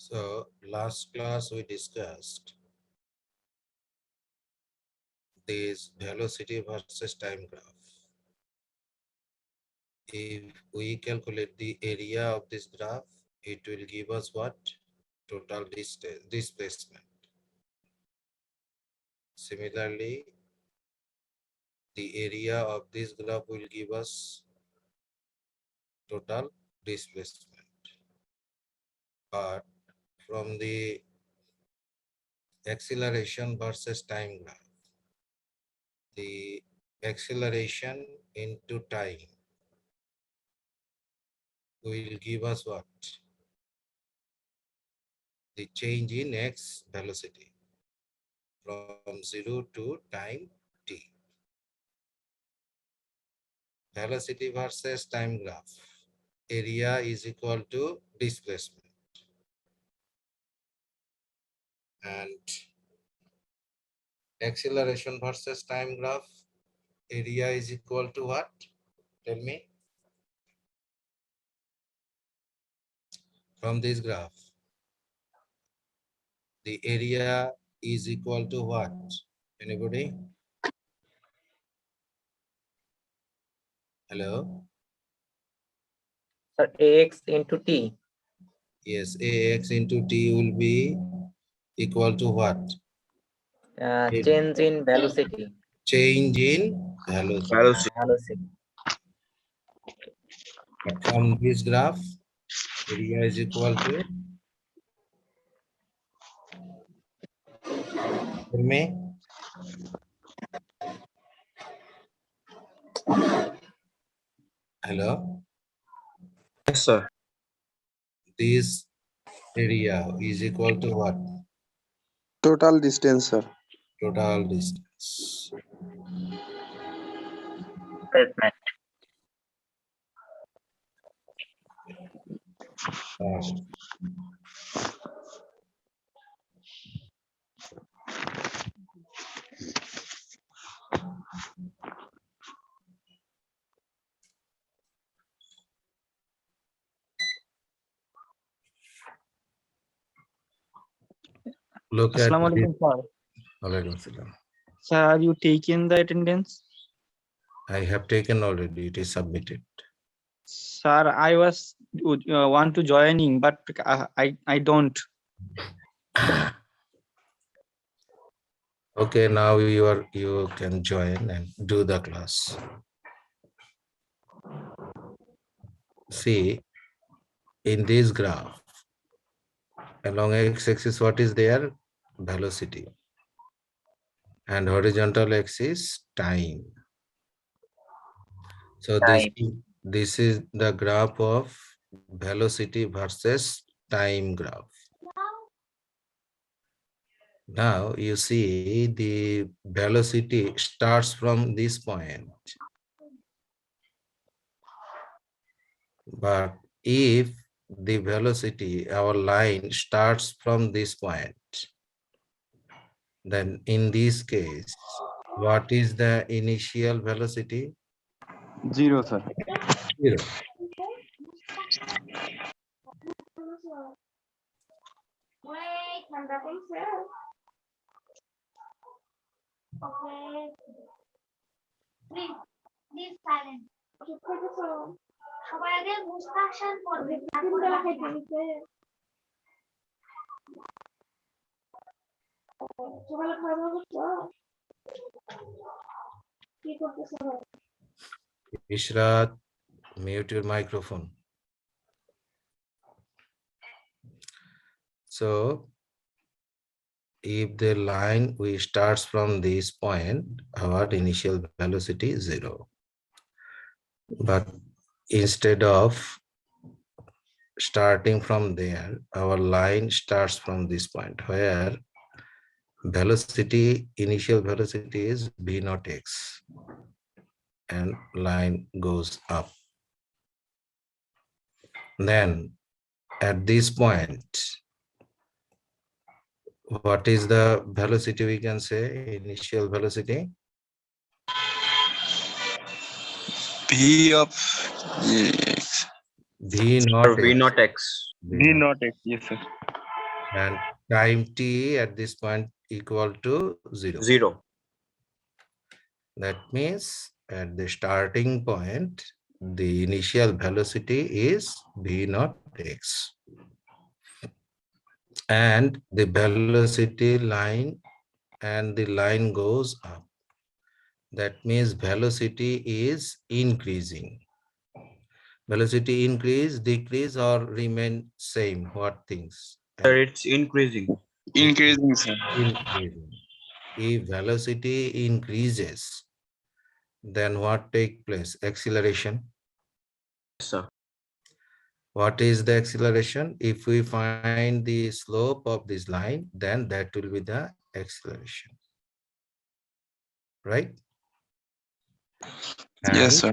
So last class we discussed this velocity versus time graph. If we calculate the area of this graph, it will give us what? Total distance, displacement. Similarly, the area of this graph will give us total displacement. But from the acceleration versus time graph, the acceleration into time will give us what? The change in x velocity from 0 to time t. Velocity versus time graph. Area is equal to displacement. And acceleration versus time graph. Area is equal to what? Tell me. From this graph, the area is equal to what? Anybody? Hello? Sir, ax into t. Yes, ax into t will be equal to what? Change in velocity. Change in velocity. Velocity. But from this graph, area is equal to, tell me. Hello? Yes, sir. This area is equal to what? Total distance, sir. Total distance. Displacement. Look at Assalamu this. alaikum, sir. Alaikum salam. Sir, are you taking the attendance? I have taken already. It is submitted. Sir, I was want to joining, but I don't. Okay, now you can join and do the class. See, in this graph, along x-axis, what is there? Velocity. And horizontal axis, time. So this is the graph of velocity versus time graph. Now you see the velocity starts from this point. But if the velocity, our line starts from this point, then in this case, what is the initial velocity? 0, sir. 0. Wait, mandating sir. Okay. Please silent. সবাই আগে মুস্তাহসান করবে তারপর খাইতে দিতে সকালে খাওয়া দাওয়া করছো কি করতেছো Ishrat, mute your microphone. So if the line we starts from this point, our initial velocity is 0. But instead of starting from there, our line starts from this point where velocity, initial velocity is v naught x, and line goes up. Then at this point, what is the velocity we can say, initial velocity? V of x. V naught V x. naught x. V naught. X, yes, sir. and time t at this point equal to 0. 0. That means at the starting point, the initial velocity is v naught x. And the velocity line and the line goes up. That means velocity is increasing. Velocity increase, decrease, or remain same? What things? Sir, it's increasing. Increasing, sir. Increasing. If velocity increases, then what take place? Acceleration. Yes, sir. What is the acceleration? If we find the slope of this line, then that will be the acceleration. Right? Yes, And sir.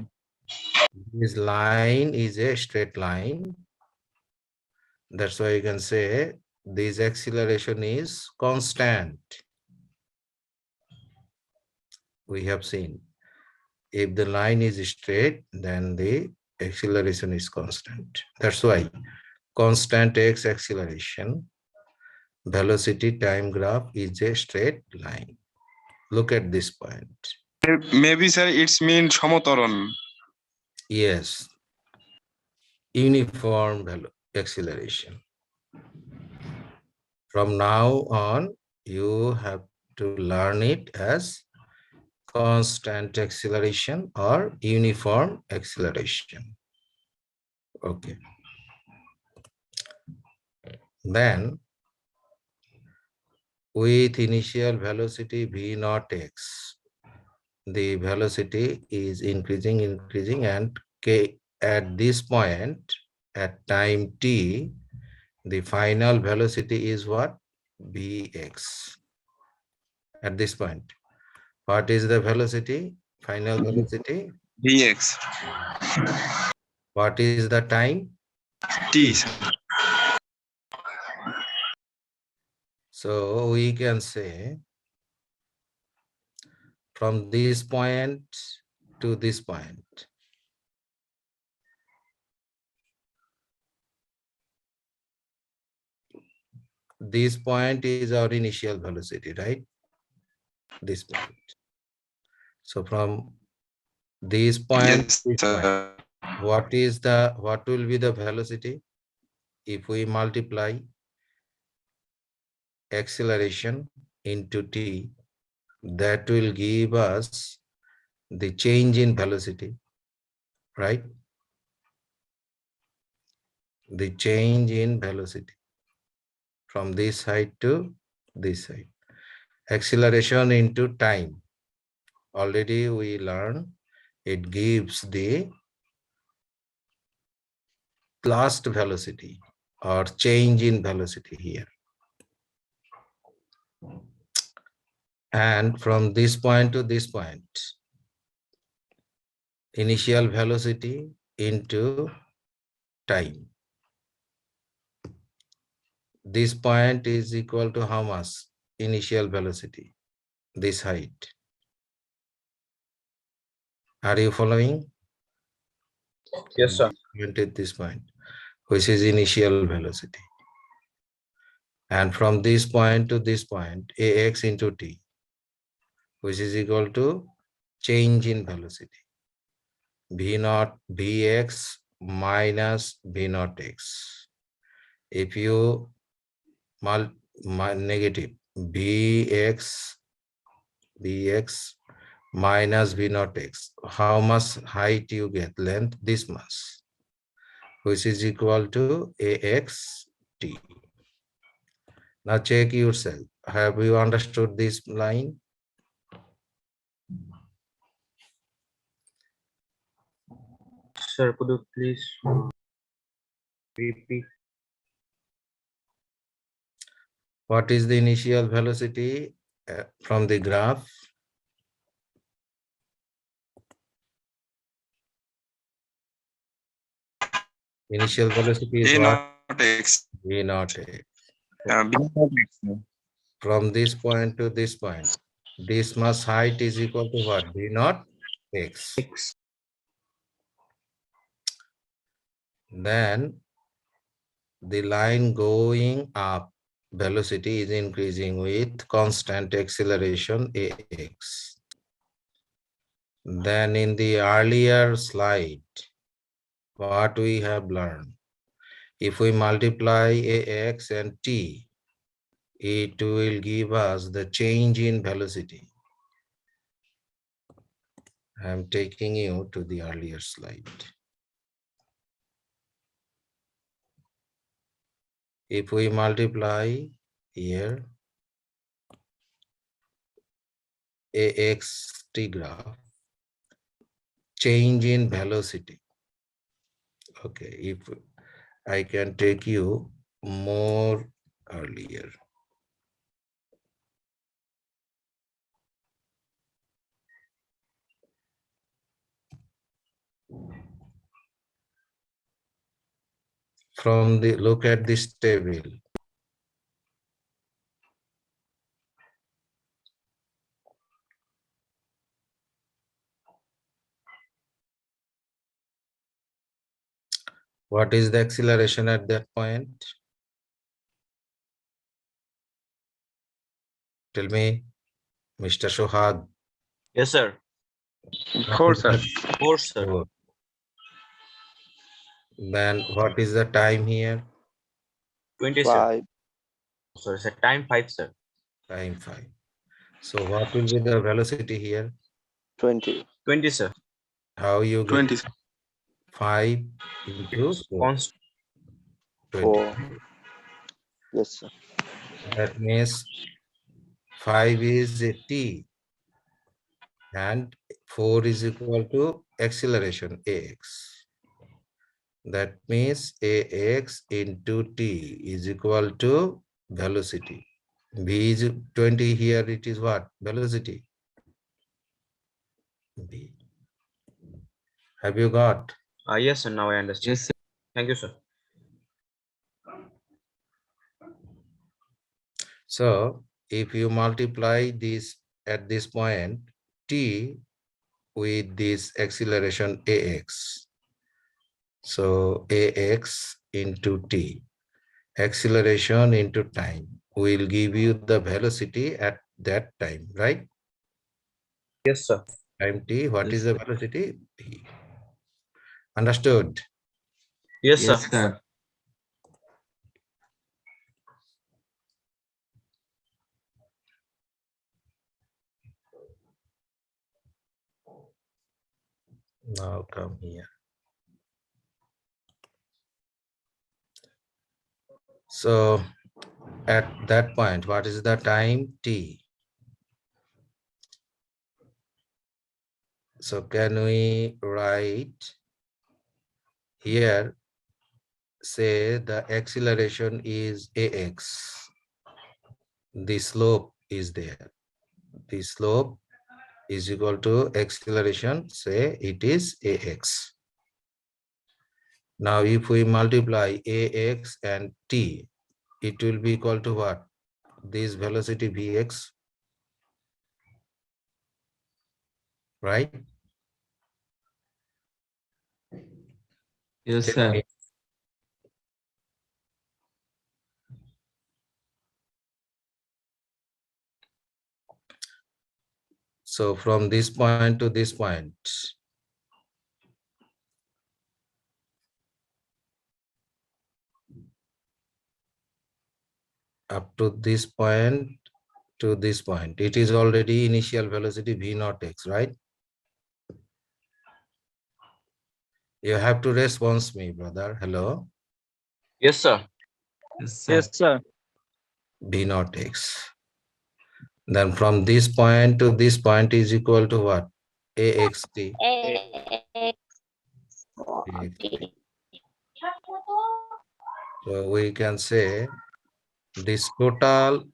this line is a straight line. That's why you can say this acceleration is constant. We have seen. If the line is straight, then the acceleration is constant. That's why constant x acceleration, velocity time graph is a straight line. Look at this point. Maybe, sir, it's mean সমতরণ. Yes, uniform acceleration. From now on, you have to learn it as constant acceleration or uniform acceleration. Okay. Then with initial velocity v naught x, the velocity is increasing, and k at this point, at time t, the final velocity is what? Vx. At this point, what is the velocity? Final velocity? Vx. What is the time? T, sir. So we can say from this point to this point, this point is our initial velocity, right? This point. So from this point Yes, to this point, sir. what will be the velocity? If we multiply acceleration into t, that will give us the change in velocity, right? The change in velocity from this side to this side. Acceleration into time. Already we learned it gives the last velocity or change in velocity here. And from this point to this point, initial velocity into time. This point is equal to how much? Initial velocity, this height. Are you following? Yes, sir. At this point, which is initial velocity. And from this point to this point, ax into t, which is equal to change in velocity. V naught Vx minus V naught x. If you negative Vx minus V naught x, how much height you get? Length, this much, which is equal to ax t. Now check yourself. Have you understood this line? Sir, could you please repeat? What is the initial velocity from the graph? Initial velocity is A what? not X. V naught x. B not X. From this point to this point, this much height is equal to what? V naught x. Then the line going up velocity is increasing with constant acceleration ax. Then in the earlier slide, what we have learned, if we multiply ax and t, it will give us the change in velocity. I'm taking you to the earlier slide. If we multiply here ax t graph, change in velocity. Okay, if I can take you more earlier. From the look at this table. What is the acceleration at that point? Tell me, Mr. Shohad. Yes, sir. 4, sir. 4, sir. Four. Then what is the time here? 20, sir. Sorry, sir. Time 5, sir. Time 5. So what will be the velocity here? 20. 20, sir. How you get 20. 5 into 4? Constant. 20. 4. Yes, sir. That means 5 is a t and 4 is equal to acceleration ax. That means ax into t is equal to velocity. V is 20 here, it is what? Velocity. V. Have you got? Yes, sir. Now I understand. Yes, sir. Thank you, sir. So if you multiply this at this point, t with this acceleration ax. So ax into t, acceleration into time will give you the velocity at that time, right? Yes, sir. Time t, what Yes, is the velocity? V. Understood? Yes, sir. Yes, sir. Now come here. So at that point, what is the time t? So can we write here, say the acceleration is ax, the slope is there. The slope is equal to acceleration, say it is ax. Now if we multiply ax and t, it will be equal to what? This velocity vx, right? Yes, Tell sir. me. So from this point to this point, up to this point to this point, it is already initial velocity v naught x, right? You have to response me, brother. Hello. Yes, sir. Yes, sir. V naught x. Then from this point to this point is equal to what? Axt. Axt. So we can say this total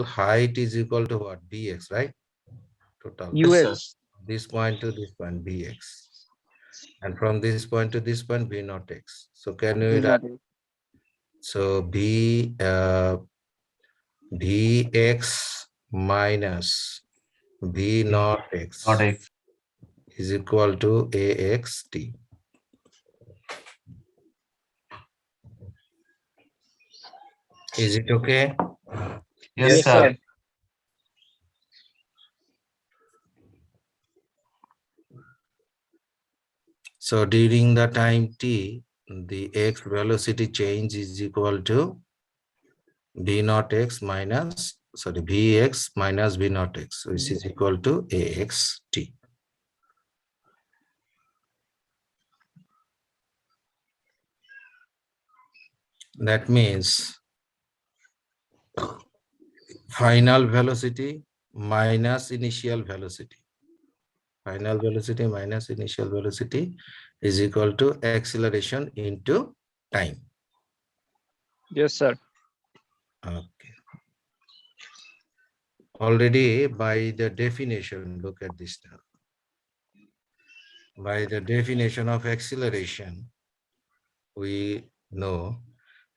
height is equal to what? Bx, right? Total. Yes, sir. US. This point to this point, bx. And from this point to this point, v naught x. So can we write? So vx minus v naught x is equal to axt. Is it okay? Yes, sir. So during the time t, the x velocity change is equal to v naught x minus, sorry, vx minus v naught x, which is equal to ax t. That means final velocity minus initial velocity. Final velocity minus initial velocity is equal to acceleration into time. Yes, sir. Okay. Already by the definition, look at this now. By the definition of acceleration, we know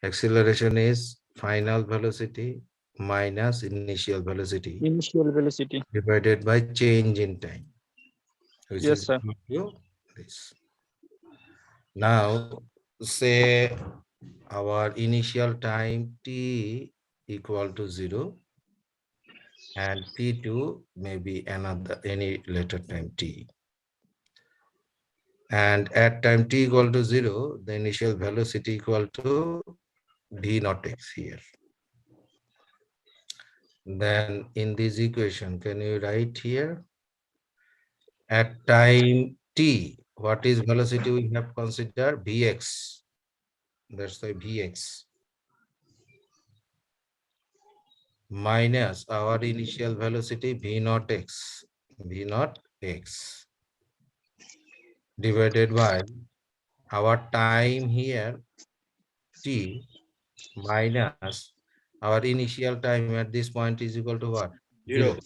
acceleration is final velocity minus initial velocity Initial velocity. divided by change in time, which Yes, is sir. equal to this. Now, say our initial time t equal to 0 and t2 may be another any later time t. And at time t equal to 0, the initial velocity equal to v naught x here. Then in this equation, can you write here? At time t, what is velocity we have considered? Vx. That's why Vx. Minus our initial velocity v naught x. V naught x. Divided by our time here t minus our initial time at this point is equal to what? 0.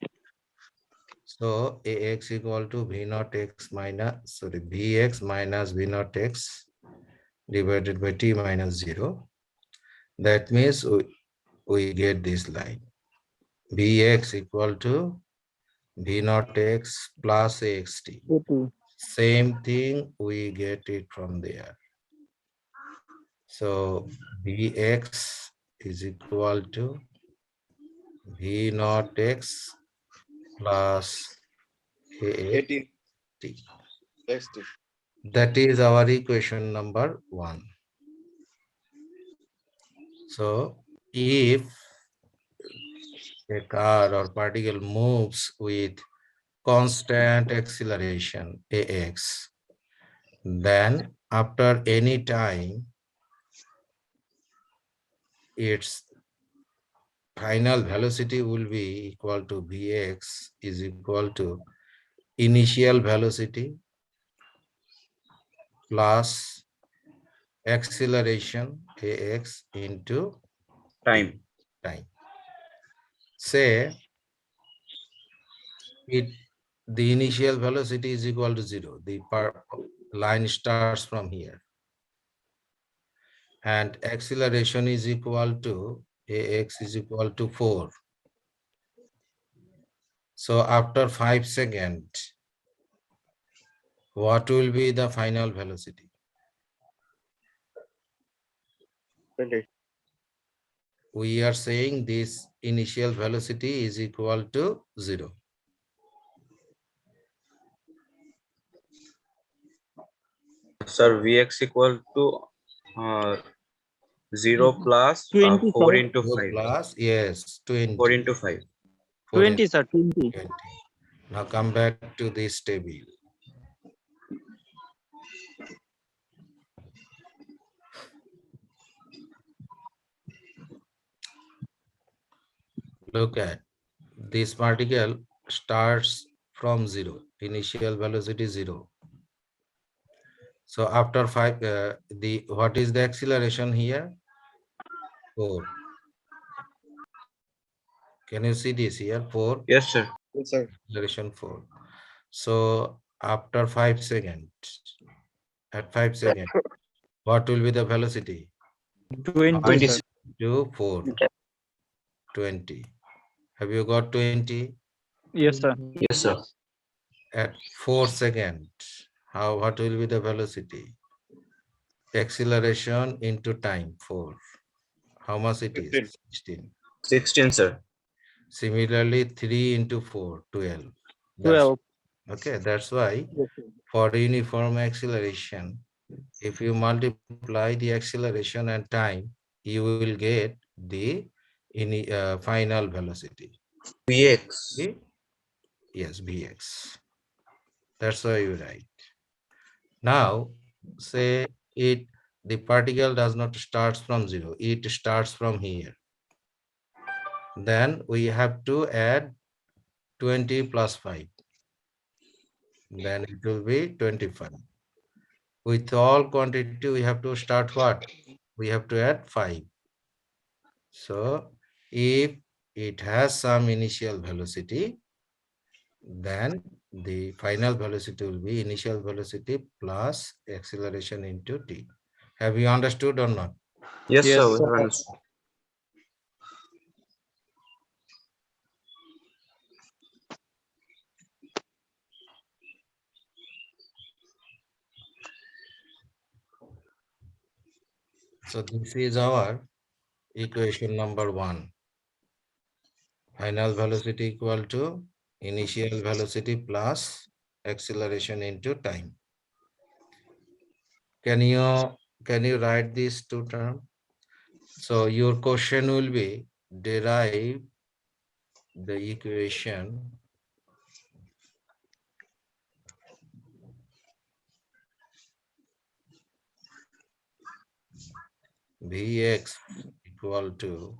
So ax equal to v naught x minus, sorry, vx minus v naught x divided by t minus 0. That means we get this line. Vx equal to v naught x plus axt. Same thing, we get it from there. So Vx is equal to v naught x plus axt. That is our equation number 1. So if a car or particle moves with constant acceleration ax, then after any time its final velocity will be equal to vx is equal to initial velocity plus acceleration ax into Time. time. Say the initial velocity is equal to 0. The line starts from here. And acceleration is equal to ax is equal to 4. So after 5 seconds, what will be the final velocity? 20. We are saying this initial velocity is equal to 0. Sir, Vx equal to 0 plus 20, 4 sir. into 2 5. plus, yes, 20. 4 into 5. 4 20, sir. 20. 20. Now come back to this table. Look at this particle starts from 0, initial velocity 0. So after 5, what is the acceleration here? 4. Can you see this here? 4. Yes, sir. Yes, sir. Acceleration 4. So after 5 seconds, at 5 seconds, what will be the velocity? 20, 20. sir. To 4. Okay. 20. Have you got 20? Yes, sir. Yes, sir. At 4 seconds, what will be the velocity? Acceleration into time 4. How much it is? 15. 16. 16, sir. Similarly, 3 into 4, 12. That's 12. okay. That's why Yes, sir. for uniform acceleration, if you multiply the acceleration and time, you will get the final velocity. Vx. Okay? Yes, Vx. That's why you write. Now, say the particle does not start from 0. It starts from here. Then we have to add 20 plus 5. Then it will be 25. With all quantity, we have to start what? We have to add 5. So if it has some initial velocity, then the final velocity will be initial velocity plus acceleration into t. Have you understood or not? Yes, Yes, sir. We sir. have understood. So this is our equation number 1. Final velocity equal to initial velocity plus acceleration into time. Can you write these two terms? So your question will be derive the equation Vx equal to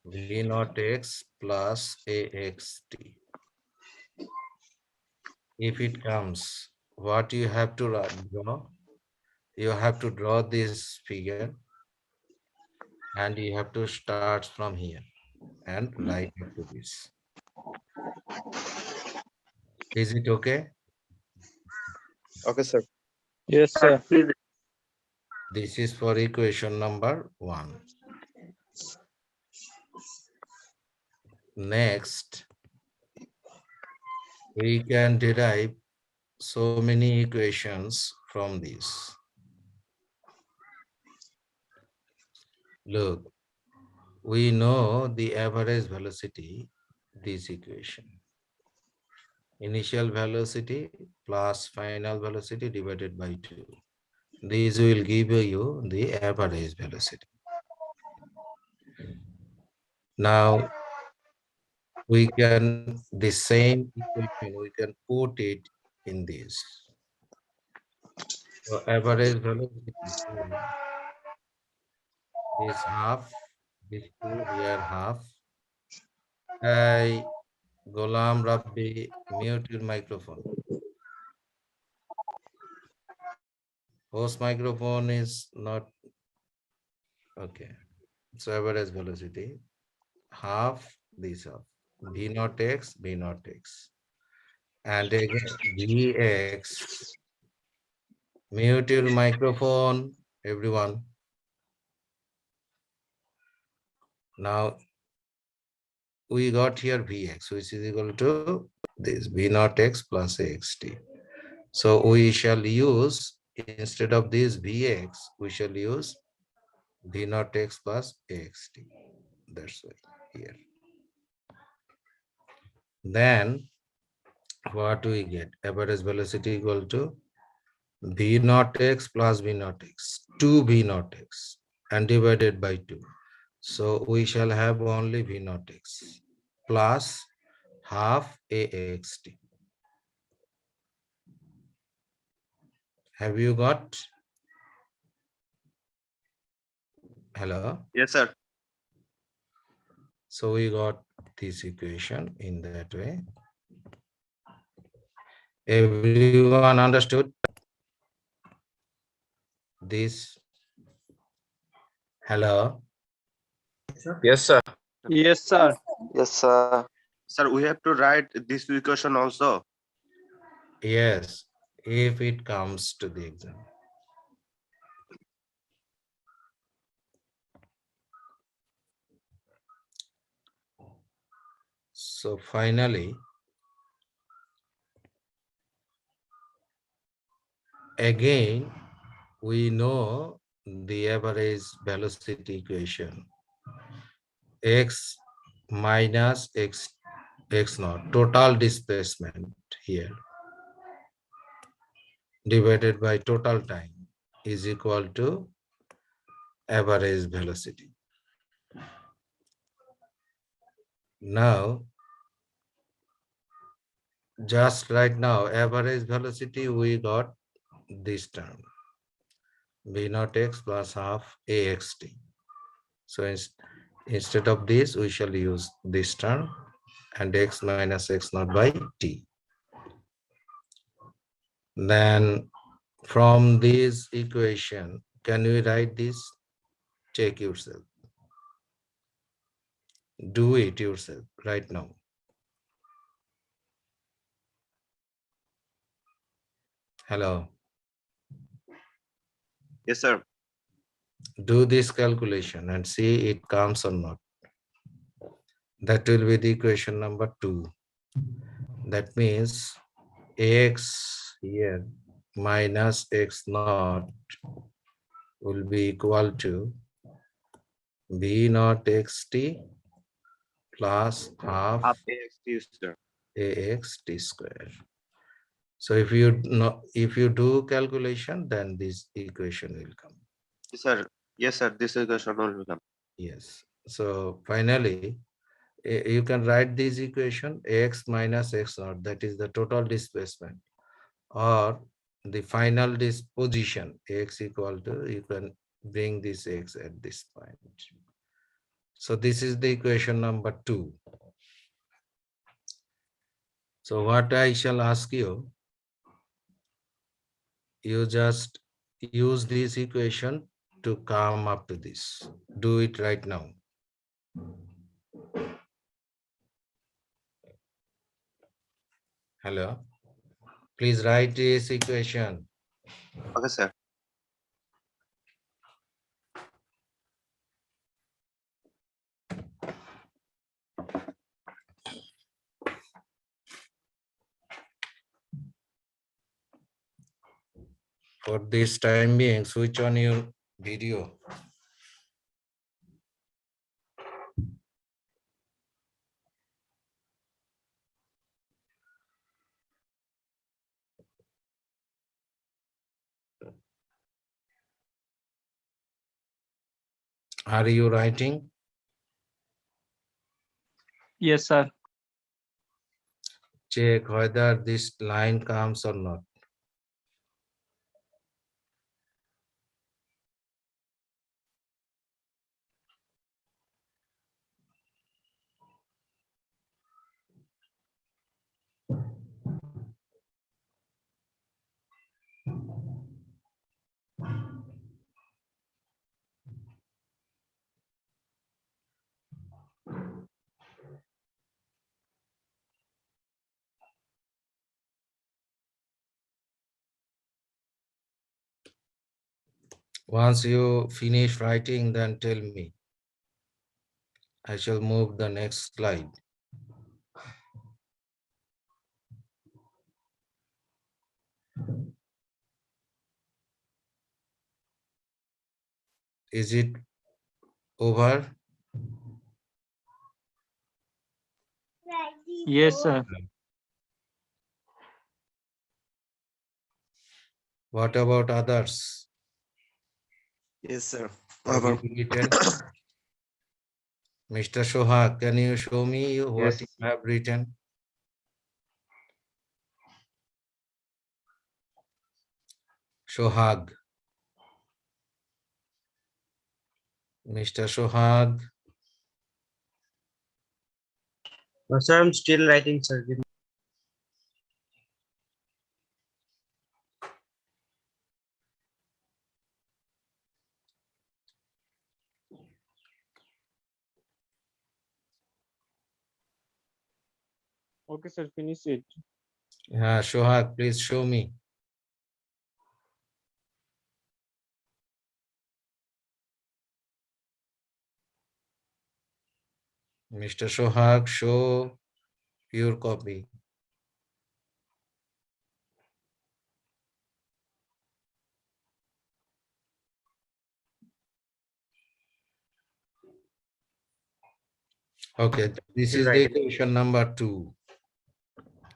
V naught x plus axt. If it comes, what you have to draw? You have to draw this figure and you have to start from here and write up to this. Is it okay? Okay, sir. Yes, sir. Please. This is for equation number 1. Next, we can derive so many equations from this. Look, we know the average velocity, this equation. Initial velocity plus final velocity divided by 2. These will give you the average velocity. Now, we can, the same equation, we can put it in this. So average velocity is half, this 2 here half. Ghulam Rabbi, mute your microphone. Host microphone is not okay. So average velocity half this half. V naught x, V naught x. And again Vx. Mute your microphone, everyone. Now we got here Vx, which is equal to this V naught x plus axt. So we shall use, instead of this Vx, we shall use V naught x plus axt. That's why here. Then what we get? Average velocity equal to V naught x plus V naught x, 2 V naught x, and divided by 2. So we shall have only V naught x plus half axt. Have you got? Hello? Yes, sir. So we got this equation in that way. Everyone understood this? Hello? Yes, sir. Yes, sir. Yes, sir. Sir, we have to write this equation also. Yes, if it comes to the exam. So finally, again, we know the average velocity equation. X minus x naught, total displacement here, divided by total time is equal to average velocity. Now, just right now, average velocity, we got this term, v naught x plus half axt. So instead of this, we shall use this term and x minus x naught by t. Then from this equation, can we write this? Check yourself. Do it yourself right now. Hello. Yes, sir. Do this calculation and see it comes or not. That will be the equation number 2. That means ax here minus x naught will be equal to v naught xt plus half Half AXT, sir. axt square. So if you do calculation, then this equation will come. Yes, sir. Yes, sir. This equation will become. Yes. So finally, you can write this equation x minus x naught, that is the total displacement, or the final disposition x equal to, you can bring this x at this point. So this is the equation number 2. So what I shall ask you, you just use this equation to come up to this. Do it right now. Hello. Please write this equation. Okay, sir. For this time being, switch on your video. Are you writing? Yes, sir. Check whether this line comes or not. Once you finish writing, then tell me. I shall move the next slide. Is it over? Yes, sir. What about others? Yes, sir. Have you written? Mr. Sohag, can you show me what you have written? Sohag. Mr. Sohag. Sir, I'm still writing, sir. Give me- Okay, sir. Finish it. Sohag, please show me. Mr. Sohag, show your copy. Okay, this You're is the right. equation number 2.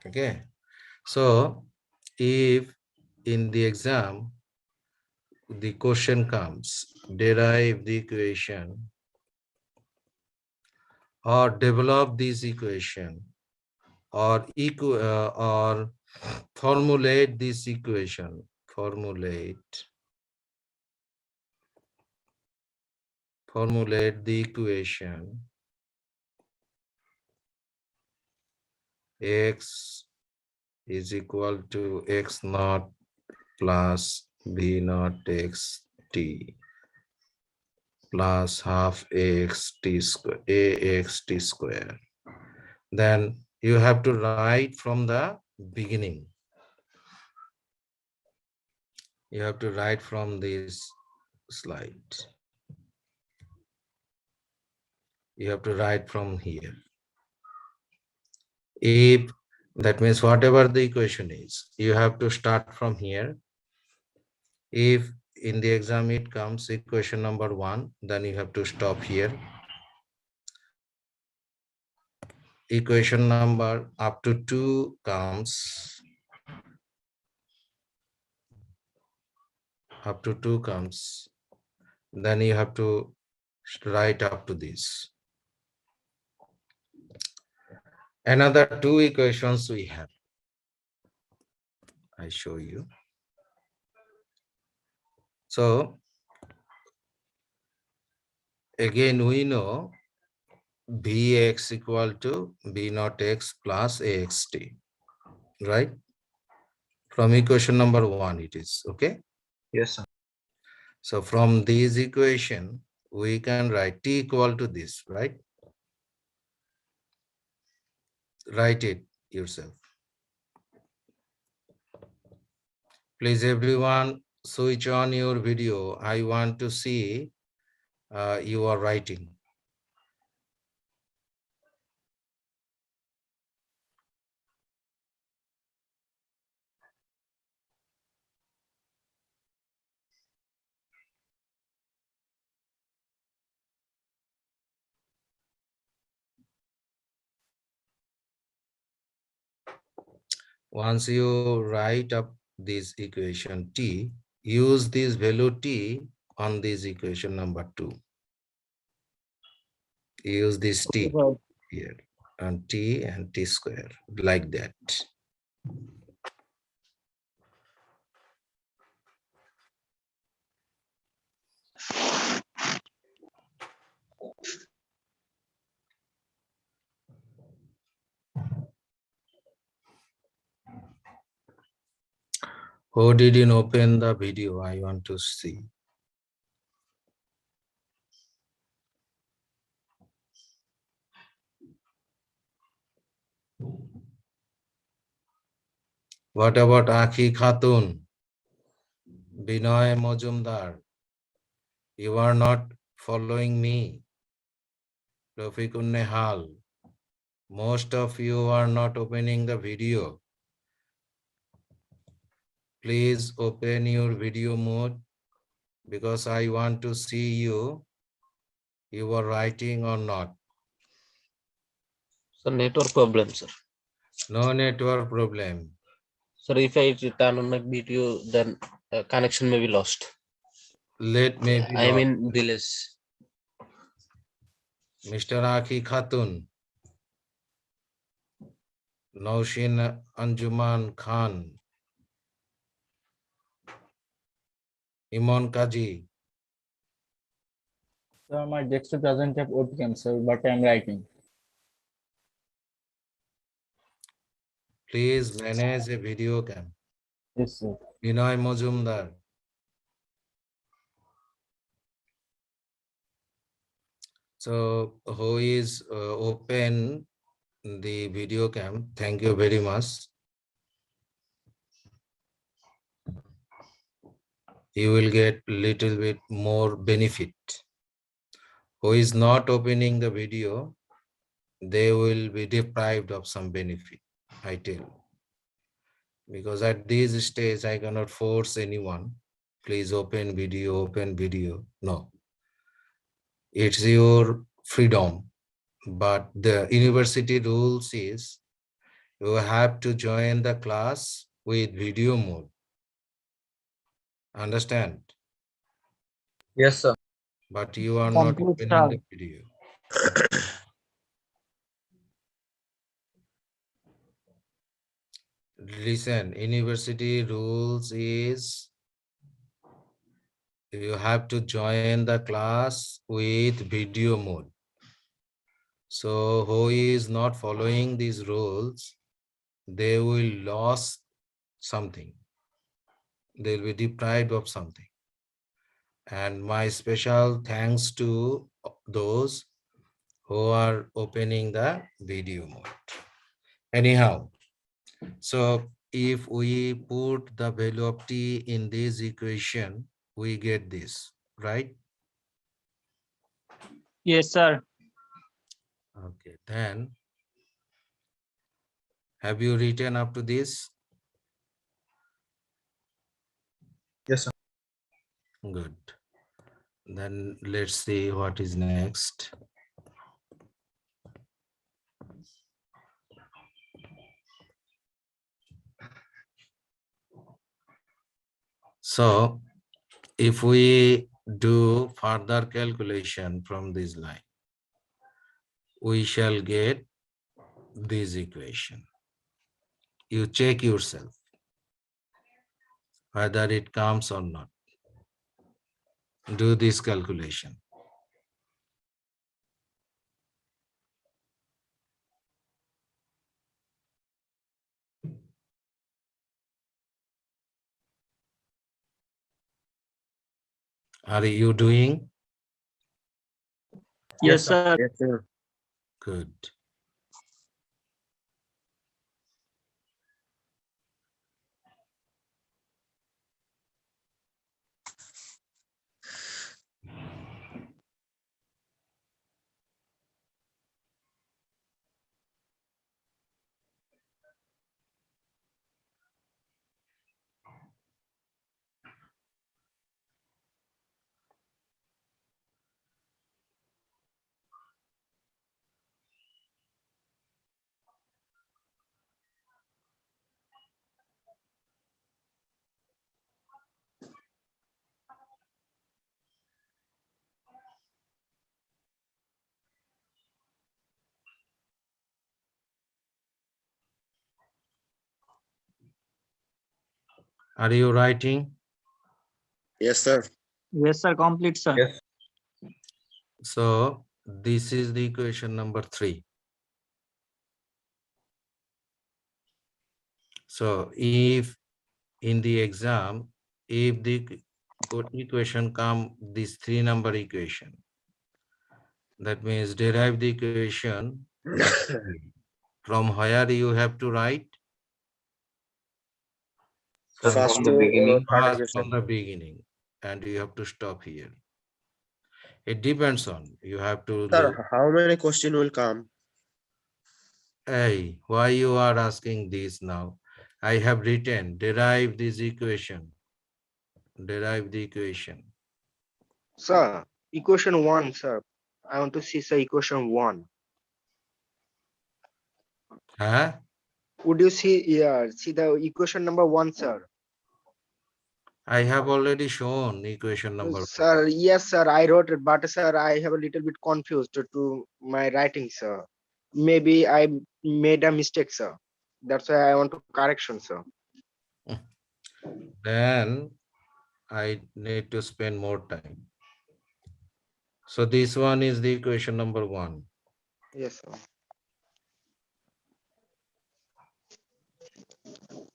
Okay, so if in the exam the question comes, derive the equation or develop this equation or formulate this equation, formulate the equation x is equal to x naught plus b naught x t plus half ax t square ax t square. Then you have to write from the beginning. You have to write from this slide. You have to write from here. If that means whatever the equation is, you have to start from here. If in the exam it comes equation number 1, then you have to stop here. Equation number up to 2 comes, then you have to write up to this. Another 2 equations we have. I show you. So again we know Bx equal to B naught x plus axt, right? From equation number 1 it is, okay? Yes, sir. So from this equation, we can write t equal to this, right? Write it yourself. Please everyone switch on your video. I want to see you are writing. Once you write up this equation t, use this value t on this equation number 2. Use this t here and t square like that. Who didn't open the video? I want to see. What about Akhi Khatun? Binoy Mojumdar? You are not following me. Rafiqun Nehal. Most of you are not opening the video. Please open your video mode because I want to see you are writing or not. So network problem, sir. No network problem. Sir, if I turn on my video, then connection may be lost. Let me be I lost. mean delays. Mr. Akhi Khatun. Naushin Anjuman Khan. Imon Kaji. So my desktop doesn't have webcam, sir, but I'm writing. Please manage a video cam. Yes, sir. Binoy Mojumdar. So who is open the video cam? Thank you very much. You will get little bit more benefit. Who is not opening the video, they will be deprived of some benefit, I tell. Because at this stage, I cannot force anyone. Please open video, no. It's your freedom. But the university rules is you have to join the class with video mode. Understand? Yes, sir. But you are not Complete, opening sir. the video. Listen, university rules is you have to join the class with video mode. So who is not following these rules, they will lose something. They'll be deprived of something. And my special thanks to those who are opening the video mode. Anyhow, so if we put the value of t in this equation, we get this, right? Yes, sir. Okay, then have you written up to this? Yes, sir. Good. Then let's see what is next. So if we do further calculation from this line, we shall get this equation. You check yourself whether it comes or not. Do this calculation. Are you doing? Yes, sir. Yes, sir. Good. Are you writing? Yes, sir. Yes, sir. Complete, sir. Yes. So this is the equation number 3. So if in the exam, if the equation come this 3-number equation, that means derive the equation from where you have to write? So First from to the beginning. third First from equation. the beginning, and you have to stop here. It depends on, you have to look. Sir, how many questions will come? Hey, why you are asking this now? I have written, derive this equation. Derive the equation. Sir, equation 1, sir. I want to see, sir, equation 1. Huh? Would you see the equation number 1, sir? I have already shown equation number 1. Sir, yes, sir, I wrote it, but sir, I have a little bit confused to my writing, sir. Maybe I made a mistake, sir. That's why I want to correction, sir. Then I need to spend more time. So this one is the equation number 1. Yes, sir.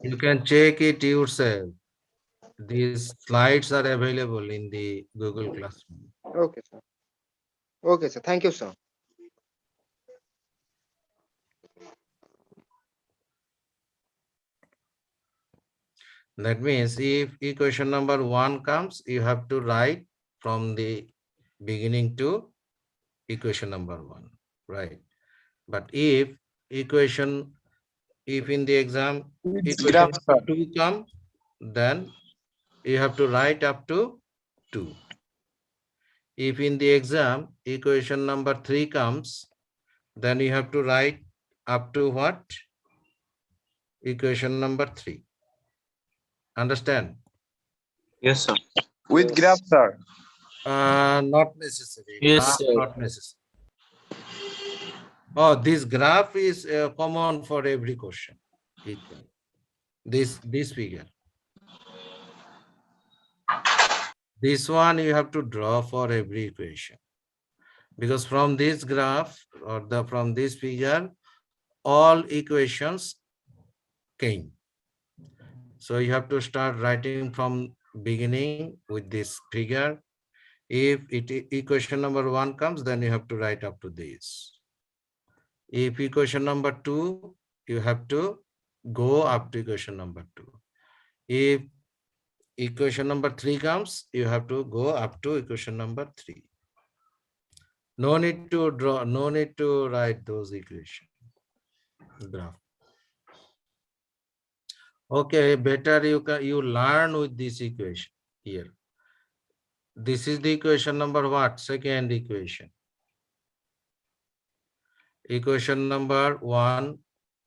You can check it yourself. These slides are available in the Google Classroom. Okay, sir. Okay, sir. Thank you, sir. That means if equation number 1 comes, you have to write from the beginning to equation number 1, right? But if in the exam equation number 2 come, then you have to write up to 2. If in the exam equation number 3 comes, Then you have to write up to what? Equation number 3. Understand? Yes, sir. With graph, sir. Not necessary. Yes, Graph sir. not necessary. Oh, this graph is common for every question. Equal. This figure. This one you have to draw for every equation. Because from this graph or from this figure, all equations came. So you have to start writing from beginning with this figure. If equation number 1 comes, then you have to write up to this. If equation number 2, you have to go up to equation number 2. If equation number 3 comes, you have to go up to equation number 3. No need to draw, no need to write those equations. Graph. Okay, better you learn with this equation here. This is the equation number what? Second equation. Equation number 1,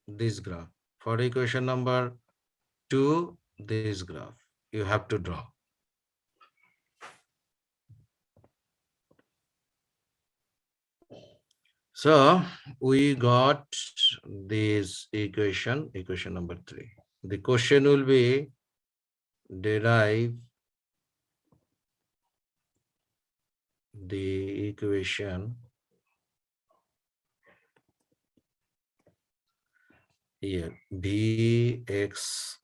this graph. For equation number 2, this graph. You have to draw. So we got this equation number 3. The question will be derive the equation here, bx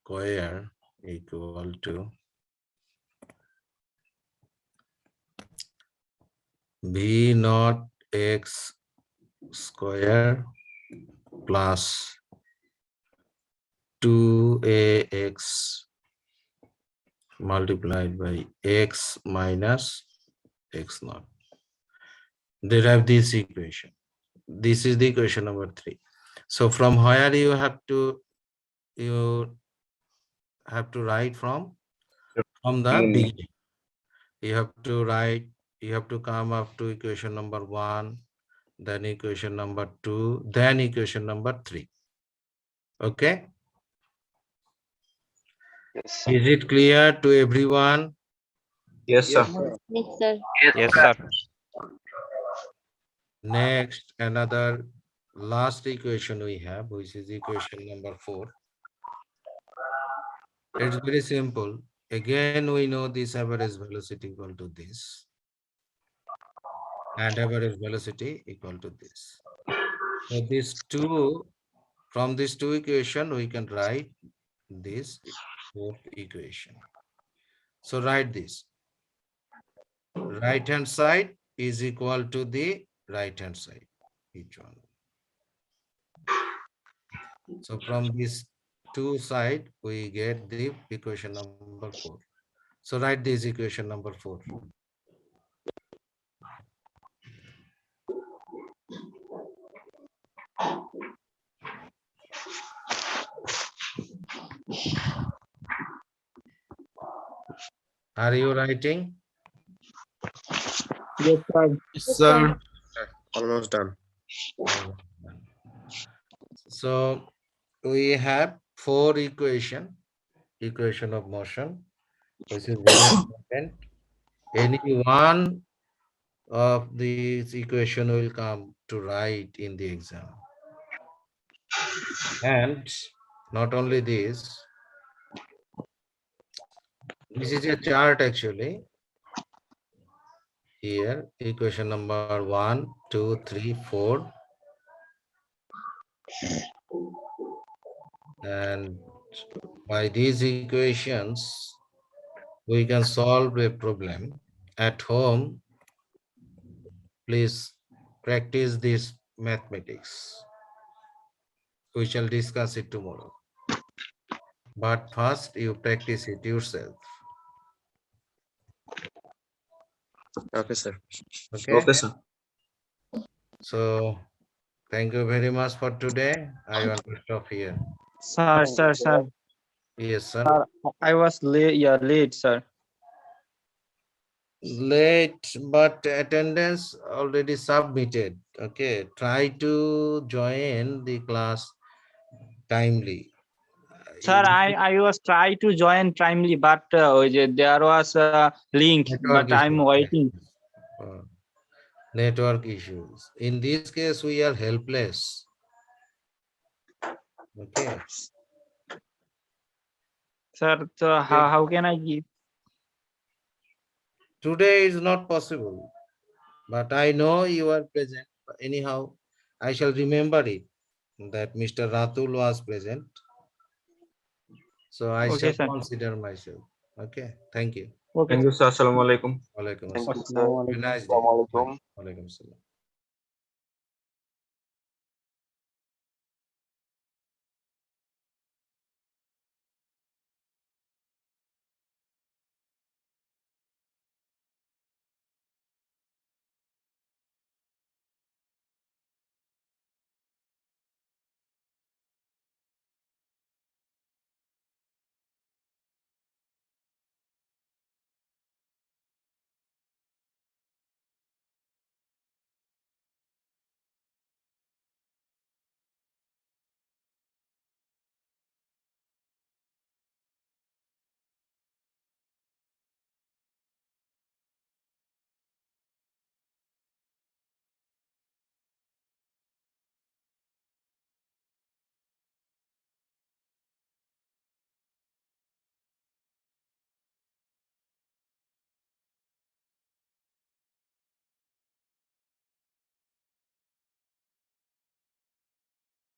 square equal to b naught x square plus 2ax multiplied by x minus x naught. Derive this equation. This is the equation number 3. So from where you have to write from the beginning. You have to write, you have to come up to equation number 1, then equation number 2, then equation number 3. Okay? Yes, Is it clear to everyone? Yes, sir. Yes, sir. Yes, sir. Next, another last equation we have, which is equation number 4. It's very simple. Again, we know this average velocity equal to this, and average velocity equal to this. So these two, from these two equation, we can write this fourth equation. So write this. Right hand side is equal to the right hand side, each one. So from these two side, we get the equation number 4. So write this equation number 4. Are you writing? Yes, sir. Sir. almost done. So we have 4 equation of motion, which is very important. Any one of these equation will come to write in the exam. And not only this is a chart actually. Here, equation number 1, 2, 3, 4. And by these equations, we can solve a problem. At home, please practice this mathematics. We shall discuss it tomorrow. But first, you practice it yourself. Okay, sir. Okay? Okay, sir. So, thank you very much for today. I want to stop here. Sir, sir. Yes, sir. Sir, I was late. Yeah, late, sir. late, but attendance already submitted. Okay, try to join the class timely. Sir, I was try to join timely, but there was a link, Network but I'm issues. waiting. Network issues. In this case, we are helpless. Okay. Sir, so how can I give? Today is not possible, but I know you are present. Anyhow, I shall remember it that Mr. Ratul was present. So I Okay, shall sir. consider myself. Okay. Thank you. Okay. Thank you, sir. Assalamu alaikum. Walaikum Thank you, assalam. sir. Have a nice day. Assalamu alaikum. Walaikum assalam.